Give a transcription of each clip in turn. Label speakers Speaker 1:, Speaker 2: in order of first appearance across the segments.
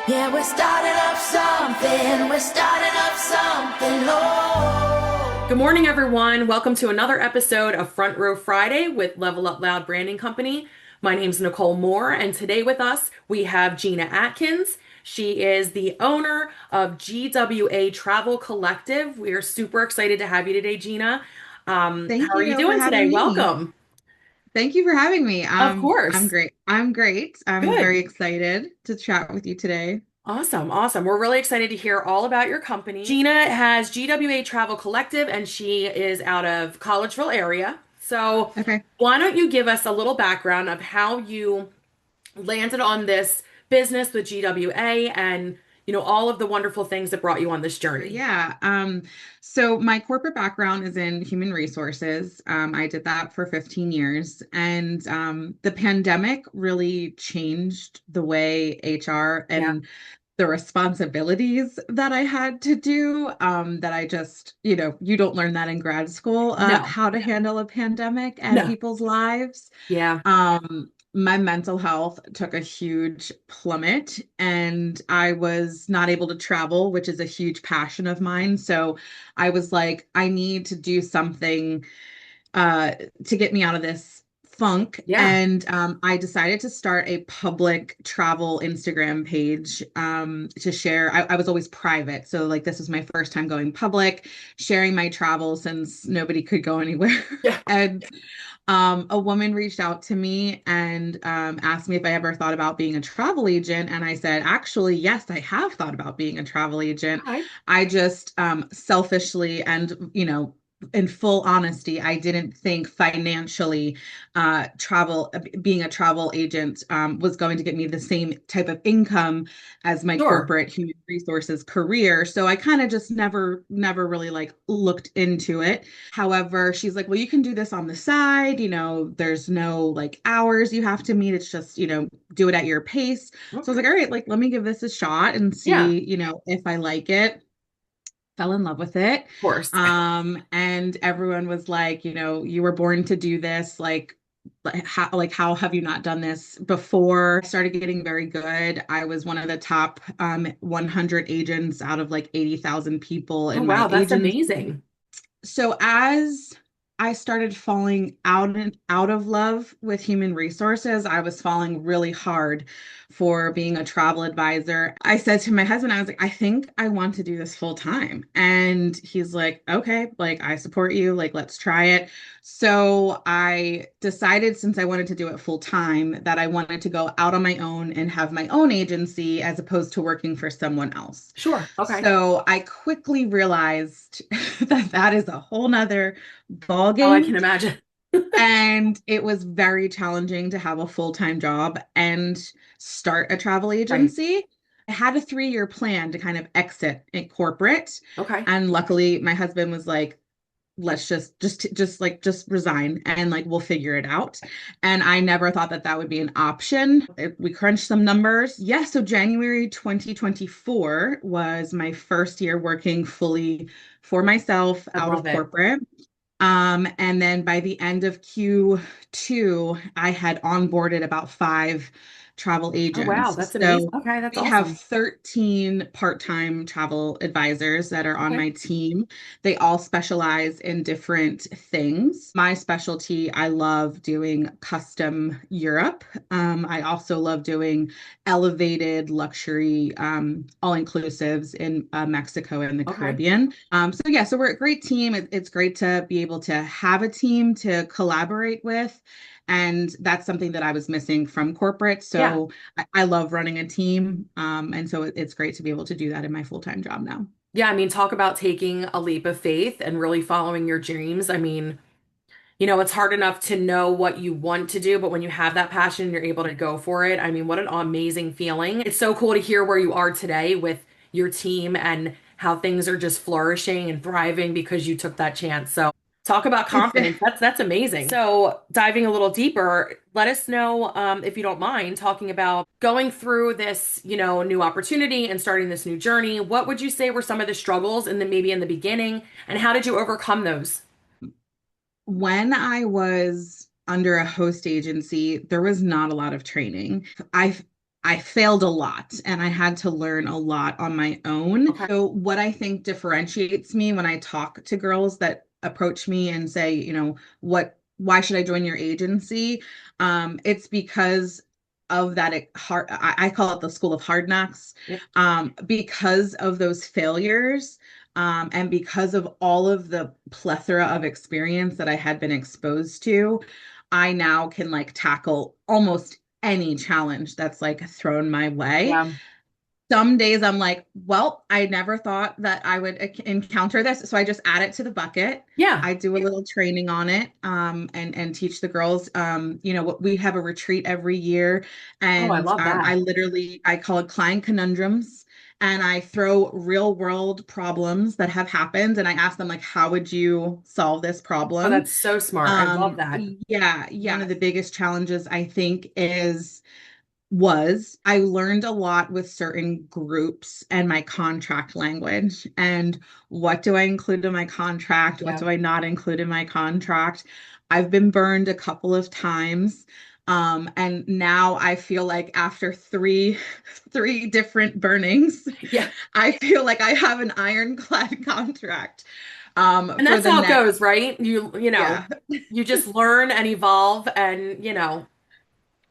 Speaker 1: Yeah, we're starting up something. We're starting up something. Oh.
Speaker 2: Good morning, everyone. Welcome to another episode of Front Row Friday with Level Up Loud Branding Company. My name's Nicole Moore, and today with us we have Gina Atkins. She is the owner of GWA Travel Collective. We are super excited to have you today, Gina.
Speaker 3: Thank
Speaker 2: How are you
Speaker 3: you for
Speaker 2: doing
Speaker 3: having
Speaker 2: today?
Speaker 3: me.
Speaker 2: Welcome.
Speaker 3: Thank you for having me.
Speaker 2: Of
Speaker 3: I'm
Speaker 2: course.
Speaker 3: great. I'm great. I'm very
Speaker 2: Good.
Speaker 3: excited to chat with you today.
Speaker 2: Awesome, awesome. We're really excited to hear all about your company. Gina has GWA Travel Collective and she is out of Collegeville area. So,
Speaker 3: Okay.
Speaker 2: why don't you give us a little background of how you landed on this business with GWA and, all of the wonderful things that brought you on this journey?
Speaker 3: Yeah. So my corporate background is in human resources. I did that for 15 years, and the pandemic really changed the way HR
Speaker 2: Yeah.
Speaker 3: and the responsibilities that I had to do, that I just, you don't learn that in grad school,
Speaker 2: No.
Speaker 3: how to handle a pandemic and
Speaker 2: No.
Speaker 3: people's lives.
Speaker 2: Yeah.
Speaker 3: My mental health took a huge plummet, and I was not able to travel, which is a huge passion of mine. So I was like, I need to do something uh, to get me out of this funk.
Speaker 2: Yeah.
Speaker 3: And I decided to start a public travel Instagram page, to share. I was always private. So, like, this was my first time going public, sharing my travel since nobody could go anywhere.
Speaker 2: Yeah.
Speaker 3: And a woman reached out to me and asked me if I ever thought about being a travel agent. And I said, actually, yes, I have thought about being a travel agent.
Speaker 2: Okay.
Speaker 3: I just selfishly and, in full honesty, I didn't think financially being a travel agent was going to get me the same type of income as my
Speaker 2: Sure.
Speaker 3: corporate human resources career. So I kind of just never really like looked into it. However, she's like, well, you can do this on the side. There's no like hours you have to meet. It's just, do it at your pace. So I was
Speaker 2: Okay.
Speaker 3: like, all right, like, let me give this a shot and
Speaker 2: Yeah.
Speaker 3: see, if I like it. Fell in love with it.
Speaker 2: Of course.
Speaker 3: And everyone was like, you were born to do this. How have you not done this before? I started getting very good. I was one of the top 100 agents out of like 80,000 people
Speaker 2: Oh,
Speaker 3: in my
Speaker 2: wow. That's
Speaker 3: agency.
Speaker 2: amazing.
Speaker 3: So as I started falling out of love with human resources, I was falling really hard for being a travel advisor. I said to my husband, I was like, I think I want to do this full time. And he's like, okay, like, I support you, like, let's try it. So I decided, since I wanted to do it full time, that I wanted to go out on my own and have my own agency as opposed to working for someone else.
Speaker 2: Sure. Okay.
Speaker 3: So I quickly realized that that is a whole nother ball
Speaker 2: Oh, I
Speaker 3: game.
Speaker 2: can imagine.
Speaker 3: And it was very challenging to have a full-time job and start a travel
Speaker 2: Right.
Speaker 3: agency. I had a 3-year plan to kind of exit in corporate.
Speaker 2: Okay.
Speaker 3: And luckily my husband was like, let's just resign and like we'll figure it out. And I never thought that that would be an option. We crunched some numbers. Yeah, so January 2024 was my first year working fully for myself
Speaker 2: I
Speaker 3: out
Speaker 2: love
Speaker 3: of
Speaker 2: it.
Speaker 3: corporate. And then by the end of Q2, I had onboarded about 5 travel
Speaker 2: Oh, wow.
Speaker 3: agents.
Speaker 2: That's amazing.
Speaker 3: So
Speaker 2: Okay. That's
Speaker 3: we have
Speaker 2: awesome.
Speaker 3: 13 part-time travel advisors that are on
Speaker 2: Okay.
Speaker 3: my team. They all specialize in different things. My specialty, I love doing custom Europe. I also love doing elevated luxury, all-inclusives in Mexico and the
Speaker 2: Okay.
Speaker 3: Caribbean. So yeah, so we're a great team. It's great to be able to have a team to collaborate with. And that's something that I was missing from corporate.
Speaker 2: Yeah.
Speaker 3: So I love running a team. And so it's great to be able to do that in my full-time job now.
Speaker 2: Yeah. I mean, talk about taking a leap of faith and really following your dreams. I mean, it's hard enough to know what you want to do, but when you have that passion, you're able to go for it. I mean, what an amazing feeling. It's so cool to hear where you are today with your team and how things are just flourishing and thriving because you took that chance. So, talk about
Speaker 3: It's
Speaker 2: confidence. That's amazing. So, diving a little deeper, let us know if you don't mind talking about going through this, new opportunity and starting this new journey. What would you say were some of the struggles in the maybe in the beginning, and how did you overcome those?
Speaker 3: when I was under a host agency, there was not a lot of training. I I failed a lot and I had to learn a lot on my own.
Speaker 2: Okay.
Speaker 3: So, what I think differentiates me when I talk to girls that approach me and say, why should I join your agency? It's because of that hard, I call it the school of hard knocks,
Speaker 2: Yep.
Speaker 3: because of those failures. And because of all of the plethora of experience that I had been exposed to, I now can like tackle almost any challenge that's like thrown my way.
Speaker 2: Yeah.
Speaker 3: Some days I'm like, well, I never thought that I would encounter this. So I just add it to the bucket.
Speaker 2: Yeah.
Speaker 3: I do a little training on it, and teach the girls. We have a retreat every year,
Speaker 2: Oh, I
Speaker 3: and
Speaker 2: love that.
Speaker 3: I call it client conundrums. And I throw real world problems that have happened, and I ask them like, how would you solve this
Speaker 2: Oh,
Speaker 3: problem?
Speaker 2: that's so smart. I love that.
Speaker 3: Yeah, yeah. One of the biggest challenges I think was I learned a lot with certain groups and my contract language. And what do I include in my contract? What
Speaker 2: Yeah.
Speaker 3: do I not include in my contract? I've been burned a couple of times. And now I feel like after three different burnings,
Speaker 2: Yeah.
Speaker 3: I feel like I have an ironclad contract
Speaker 2: And
Speaker 3: for
Speaker 2: that's
Speaker 3: the
Speaker 2: how it
Speaker 3: next.
Speaker 2: goes, right?
Speaker 3: Yeah.
Speaker 2: You just learn and evolve and,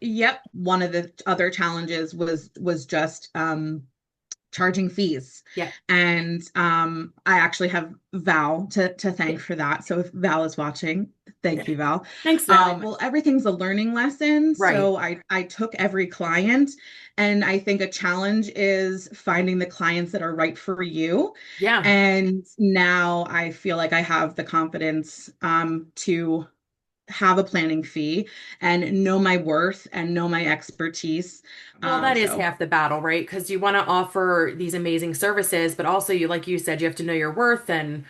Speaker 3: Yep. One of the other challenges was just charging fees.
Speaker 2: yeah.
Speaker 3: And I actually have Val to thank for that. So if Val is watching, thank you, Val.
Speaker 2: Thanks, Val.
Speaker 3: Well, everything's a learning lesson.
Speaker 2: Right.
Speaker 3: So I took every client, and I think a challenge is finding the clients that are right for you.
Speaker 2: Yeah.
Speaker 3: And now I feel like I have the confidence to have a planning fee and know my worth and know my expertise.
Speaker 2: Well, that is
Speaker 3: So
Speaker 2: half the battle, right? Because you want to offer these amazing services, but also like you said, you have to know your worth and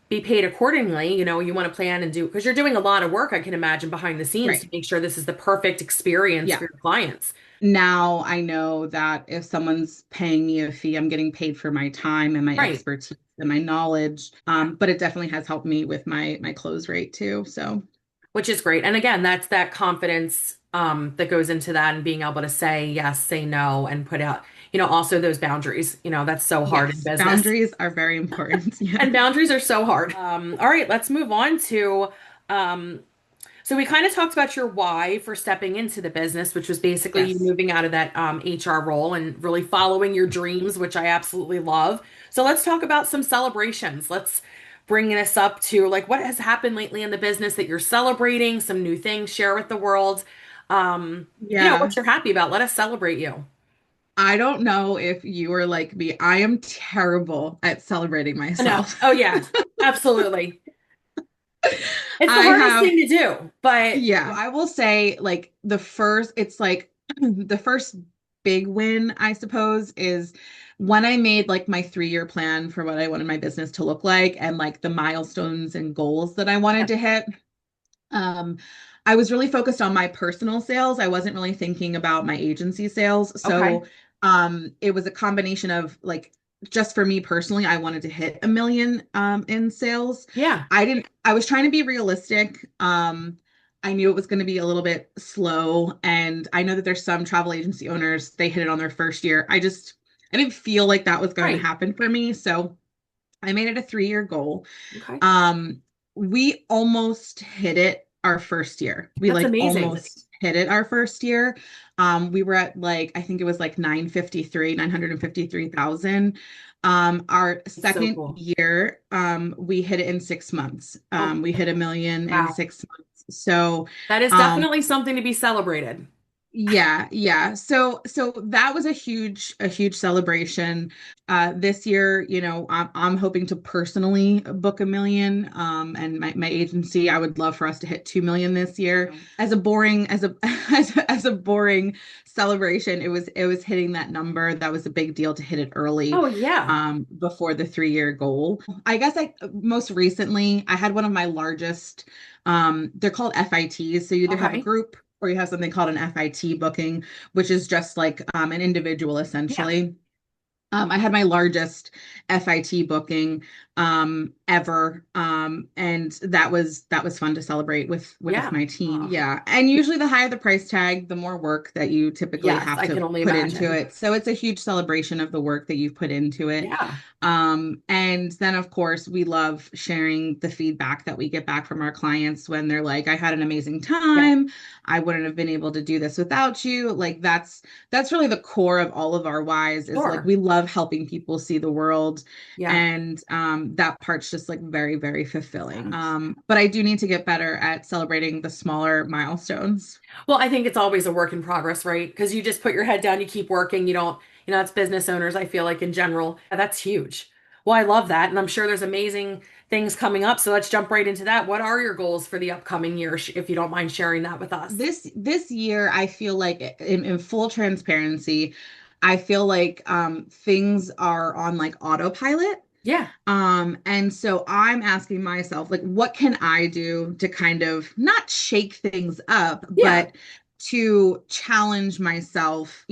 Speaker 2: be paid accordingly. You want to plan and do, because you're doing a lot of work, I can imagine, behind the scenes to
Speaker 3: right.
Speaker 2: make sure this is the perfect experience
Speaker 3: Yeah.
Speaker 2: for your clients.
Speaker 3: Now I know that if someone's paying me a fee, I'm getting paid for my time and my
Speaker 2: Right.
Speaker 3: expertise and my knowledge. But it definitely has helped me with my close rate too. So
Speaker 2: Which is great. And again, that's that confidence that goes into that and being able to say yes, say no, and put out, also those boundaries. That's so hard in
Speaker 3: yes,
Speaker 2: business.
Speaker 3: boundaries are very important. Yeah.
Speaker 2: And boundaries are so hard. All right, let's move on to um, so we kind of talked about your why for stepping into the business, which was basically you
Speaker 3: Yes.
Speaker 2: moving out of that HR role and really following your dreams, which I absolutely love. So let's talk about some celebrations. Let's bring this up to like what has happened lately in the business that you're celebrating, some new things, share with the world.
Speaker 3: Yeah.
Speaker 2: What you're happy about. Let us celebrate you.
Speaker 3: I don't know if you are like me. I am terrible at celebrating
Speaker 2: I know.
Speaker 3: myself.
Speaker 2: Oh yeah, absolutely. It's the
Speaker 3: I
Speaker 2: hardest
Speaker 3: have
Speaker 2: thing to do, but
Speaker 3: Yeah, I will say like it's like the first big win, I suppose, is when I made like my 3-year plan for what I wanted my business to look like and like the milestones and goals that I wanted to hit. Um, I was really focused on my personal sales. I wasn't really thinking about my agency sales.
Speaker 2: okay.
Speaker 3: So it was a combination of like just for me personally, I wanted to hit 1 million in sales.
Speaker 2: Yeah.
Speaker 3: I was trying to be realistic. I knew it was going to be a little bit slow. And I know that there's some travel agency owners, they hit it on their first year. I didn't feel like that was going to
Speaker 2: Right.
Speaker 3: happen for me. So I made it a 3-year goal.
Speaker 2: Okay.
Speaker 3: Um, we almost hit it our first year. We
Speaker 2: That's
Speaker 3: like
Speaker 2: amazing.
Speaker 3: almost hit it our first year. We were at like, I think it was like 953,000. Our
Speaker 2: It's so
Speaker 3: second
Speaker 2: cool.
Speaker 3: year, we hit it in 6 months.
Speaker 2: Oh,
Speaker 3: We hit 1 million in
Speaker 2: wow.
Speaker 3: 6 months. So,
Speaker 2: That is
Speaker 3: um,
Speaker 2: definitely something to be celebrated.
Speaker 3: yeah, yeah. So that was a huge celebration. This year, I'm hoping to personally book 1 million. And my agency, I would love for us to hit 2 million this year. As a boring, as a as a boring celebration, it was hitting that number. That was a big deal to hit it early,
Speaker 2: Oh, yeah.
Speaker 3: before the 3-year goal. I guess I most recently I had one of my largest, they're called FITs. So you either have a
Speaker 2: Okay.
Speaker 3: group or you have something called an FIT booking, which is just like an individual
Speaker 2: Yeah.
Speaker 3: essentially. I had my largest FIT booking, ever. And that was fun to celebrate with
Speaker 2: Yeah.
Speaker 3: my team.
Speaker 2: Oh,
Speaker 3: Yeah. And usually the higher the price tag, the more work that you typically
Speaker 2: yes,
Speaker 3: have
Speaker 2: I can
Speaker 3: to
Speaker 2: only
Speaker 3: put into
Speaker 2: imagine.
Speaker 3: it. So it's a huge celebration of the work that you've put into it.
Speaker 2: Yeah.
Speaker 3: And then of course we love sharing the feedback that we get back from our clients when they're like, I had an amazing
Speaker 2: Yeah.
Speaker 3: time. I wouldn't have been able to do this without you. Like that's really the core of all of our whys is like
Speaker 2: Sure.
Speaker 3: we love helping people see the world.
Speaker 2: Yeah.
Speaker 3: And that part's just like very, very fulfilling.
Speaker 2: Yes.
Speaker 3: But I do need to get better at celebrating the smaller milestones.
Speaker 2: Well, I think it's always a work in progress, right? Because you just put your head down, you keep working, you don't, it's business owners, I feel like in general. That's huge. Well, I love that. And I'm sure there's amazing things coming up. So let's jump right into that. What are your goals for the upcoming year, if you don't mind sharing that with us?
Speaker 3: This year, I feel like in full transparency, I feel like things are on like autopilot.
Speaker 2: Yeah,
Speaker 3: And so I'm asking myself, like, what can I do to kind of not shake things up,
Speaker 2: yeah,
Speaker 3: but to challenge myself,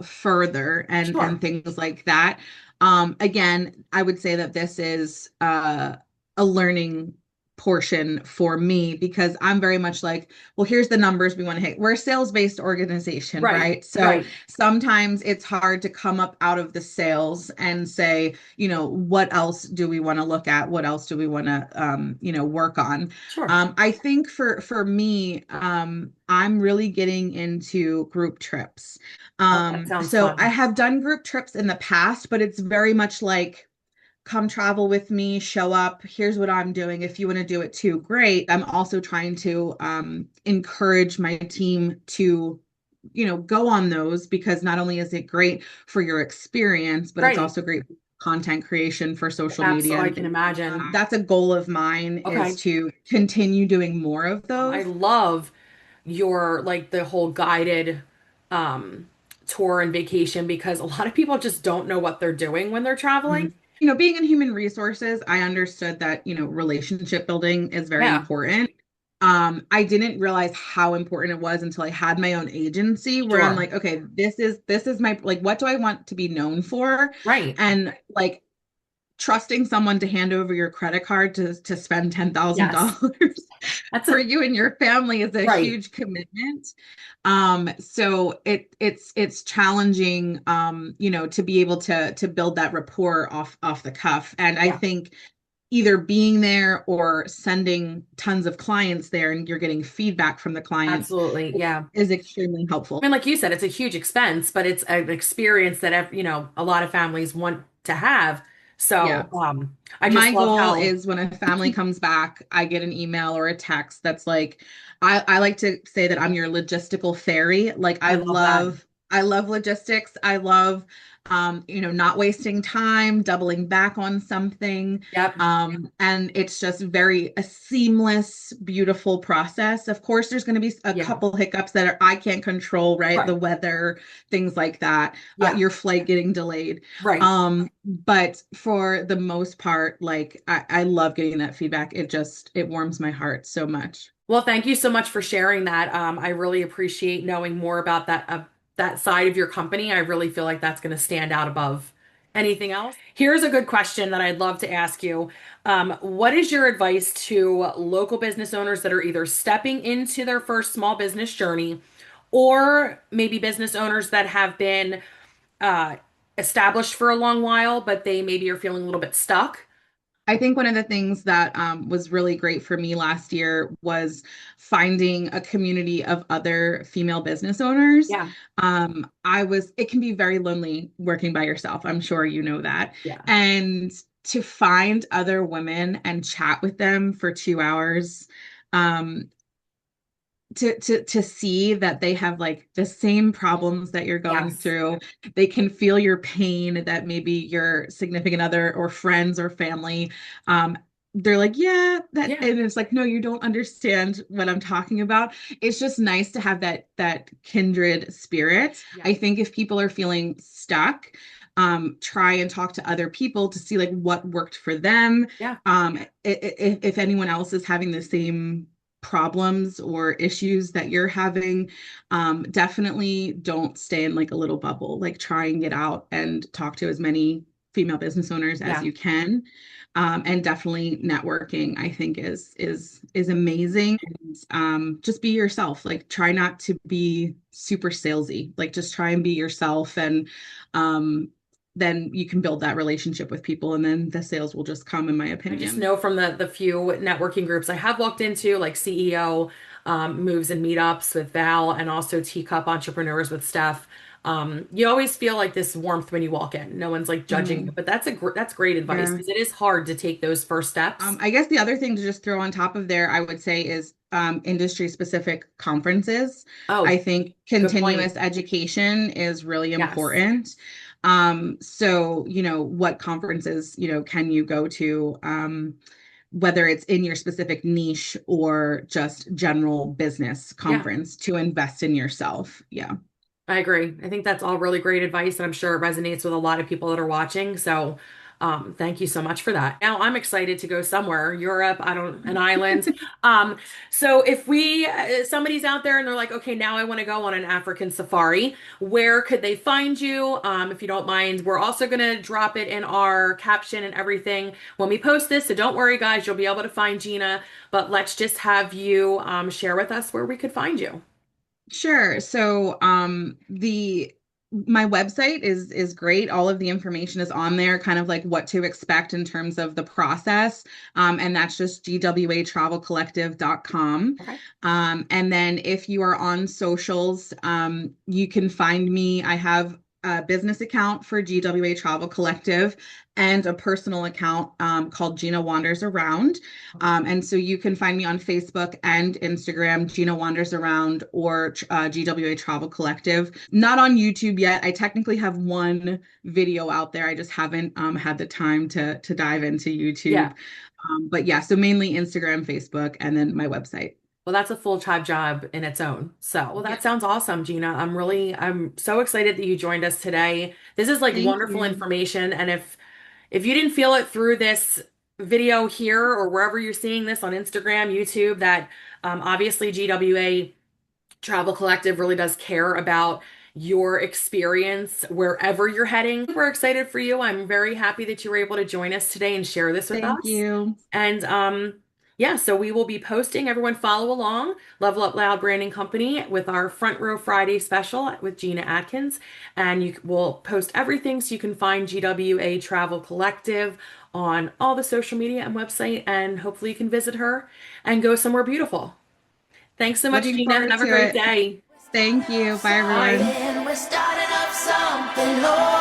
Speaker 3: further and
Speaker 2: sure.
Speaker 3: things like that. Again, I would say that this is a learning portion for me because I'm very much like, well, here's the numbers we want to hit. We're a sales-based organization,
Speaker 2: Right,
Speaker 3: right? So
Speaker 2: right.
Speaker 3: sometimes it's hard to come up out of the sales and say, what else do we want to look at? What else do we want to, work on?
Speaker 2: Sure.
Speaker 3: I think for me, I'm really getting into group trips.
Speaker 2: Oh, that sounds
Speaker 3: So I
Speaker 2: fun.
Speaker 3: have done group trips in the past, but it's very much like, come travel with me, show up. Here's what I'm doing. If you want to do it too, great. I'm also trying to encourage my team to go on those because not only is it great for your experience, but it's
Speaker 2: Right.
Speaker 3: also great content creation for social media
Speaker 2: Absolutely, I
Speaker 3: and
Speaker 2: can
Speaker 3: things like
Speaker 2: imagine.
Speaker 3: that. That's a goal of mine is
Speaker 2: Okay.
Speaker 3: to continue doing more of
Speaker 2: I
Speaker 3: those.
Speaker 2: love your like the whole guided um tour and vacation because a lot of people just don't know what they're doing when they're traveling.
Speaker 3: Mhm. Being in human resources, I understood that, relationship building is very
Speaker 2: Yeah,
Speaker 3: important. I didn't realize how important it was until I had my own agency where I'm
Speaker 2: sure.
Speaker 3: like, okay, this is my like what do I want to be known for?
Speaker 2: Right.
Speaker 3: And like trusting someone to hand over your credit card to spend
Speaker 2: Yes.
Speaker 3: $10,000
Speaker 2: That's
Speaker 3: for
Speaker 2: a
Speaker 3: you and your family is a
Speaker 2: right.
Speaker 3: huge commitment. So it's challenging, to be able to build that rapport off the cuff. And I
Speaker 2: Yeah,
Speaker 3: think either being there or sending tons of clients there and you're getting feedback from the clients
Speaker 2: absolutely. Yeah.
Speaker 3: is extremely helpful.
Speaker 2: I mean, like you said, it's a huge expense, but it's an experience that a lot of families want to have.
Speaker 3: Yeah.
Speaker 2: So, I just
Speaker 3: My
Speaker 2: love
Speaker 3: goal
Speaker 2: how
Speaker 3: is when a family comes back, I get an email or a text that's like, I like to say that I'm your logistical fairy. Like
Speaker 2: I love that.
Speaker 3: I love logistics. I love not wasting time, doubling back on something.
Speaker 2: Yep.
Speaker 3: And it's just very a seamless, beautiful process. Of course, there's going to be a
Speaker 2: Yeah.
Speaker 3: couple hiccups that I can't control, right?
Speaker 2: Right.
Speaker 3: The weather, things like that,
Speaker 2: Yeah.
Speaker 3: your flight getting delayed.
Speaker 2: Right.
Speaker 3: But for the most part, like I love getting that feedback. It warms my heart so much.
Speaker 2: Well, thank you so much for sharing that. I really appreciate knowing more about that side of your company. I really feel like that's going to stand out above anything else. Here's a good question that I'd love to ask you. What is your advice to local business owners that are either stepping into their first small business journey, or maybe business owners that have been uh, established for a long while, but they maybe are feeling a little bit stuck?
Speaker 3: I think one of the things that was really great for me last year was finding a community of other female business owners.
Speaker 2: Yeah.
Speaker 3: It can be very lonely working by yourself. I'm sure you know that.
Speaker 2: Yeah.
Speaker 3: And to find other women and chat with them for 2 hours, um, to see that they have like the same problems that you're going
Speaker 2: Yes.
Speaker 3: through. They can feel your pain that maybe your significant other or friends or family they're like, yeah, that,
Speaker 2: Yeah.
Speaker 3: and it's like, no, you don't understand what I'm talking about. It's just nice to have that kindred spirit.
Speaker 2: Yeah.
Speaker 3: I think if people are feeling stuck, try and talk to other people to see like what worked for them.
Speaker 2: Yeah.
Speaker 3: If anyone else is having the same problems or issues that you're having, definitely don't stay in like a little bubble. Like try and get out and talk to as many female business owners as
Speaker 2: Yeah.
Speaker 3: you can. And definitely networking, I think is amazing. And just be yourself. Like try not to be super salesy. Like just try and be yourself, and um, then you can build that relationship with people, and then the sales will just come, in my
Speaker 2: I just
Speaker 3: opinion.
Speaker 2: know from the few networking groups I have walked into, like CEO moves and meetups with Val, and also Teacup Entrepreneurs with Steph. You always feel like this warmth when you walk in. No one's like judging you,
Speaker 3: Mhm.
Speaker 2: but that's great advice
Speaker 3: Yeah.
Speaker 2: because it is hard to take those first steps.
Speaker 3: I guess the other thing to just throw on top of there, I would say, is industry specific conferences. I
Speaker 2: Oh,
Speaker 3: think
Speaker 2: good point.
Speaker 3: continuous education is really
Speaker 2: Yes.
Speaker 3: important. So, what conferences, can you go to, whether it's in your specific niche or just general business
Speaker 2: Yeah.
Speaker 3: conference to invest in yourself. Yeah.
Speaker 2: I agree. I think that's all really great advice, and I'm sure it resonates with a lot of people that are watching. So, thank you so much for that. Now I'm excited to go somewhere, Europe, I don't, an island. Um, so if somebody's out there and they're like, okay, now I want to go on an African safari, where could they find you? If you don't mind, we're also going to drop it in our caption and everything when we post this. So don't worry, guys, you'll be able to find Gina, but let's just have you, share with us where we could find you.
Speaker 3: Sure. So, the my website is great. All of the information is on there, kind of like what to expect in terms of the process. And that's just GWATravelcollective.com.
Speaker 2: Okay.
Speaker 3: And then if you are on socials, you can find me. I have a business account for GWA Travel Collective and a personal account called Gina Wanders Around. And so you can find me on Facebook and Instagram, Gina Wanders Around, or GWA Travel Collective. Not on YouTube yet. I technically have one video out there. I just haven't had the time to dive into
Speaker 2: Yeah.
Speaker 3: YouTube. But yeah, so mainly Instagram, Facebook, and then my website.
Speaker 2: Well, that's a full-time job in its own. So, well,
Speaker 3: Yeah.
Speaker 2: that sounds awesome, Gina. I'm so excited that you joined us today. This is like
Speaker 3: Thank
Speaker 2: wonderful
Speaker 3: you.
Speaker 2: information. And if you didn't feel it through this video here or wherever you're seeing this on Instagram, YouTube, that obviously GWA Travel Collective really does care about your experience wherever you're heading. We're excited for you. I'm very happy that you were able to join us today and share this with
Speaker 3: Thank
Speaker 2: us.
Speaker 3: you.
Speaker 2: And yeah, so we will be posting. Everyone follow along. Level Up Loud Branding Company with our Front Row Friday special with Gina Atkins. And you will post everything so you can find GWA Travel Collective on all the social media and website. And hopefully you can visit her and go somewhere beautiful. Thanks so much,
Speaker 3: Looking
Speaker 2: Gina.
Speaker 3: forward
Speaker 2: Have a
Speaker 3: to
Speaker 2: great
Speaker 3: it.
Speaker 2: day.
Speaker 3: Thank you. Bye,
Speaker 2: Bye.
Speaker 3: everyone.
Speaker 1: We're starting up something, Lord.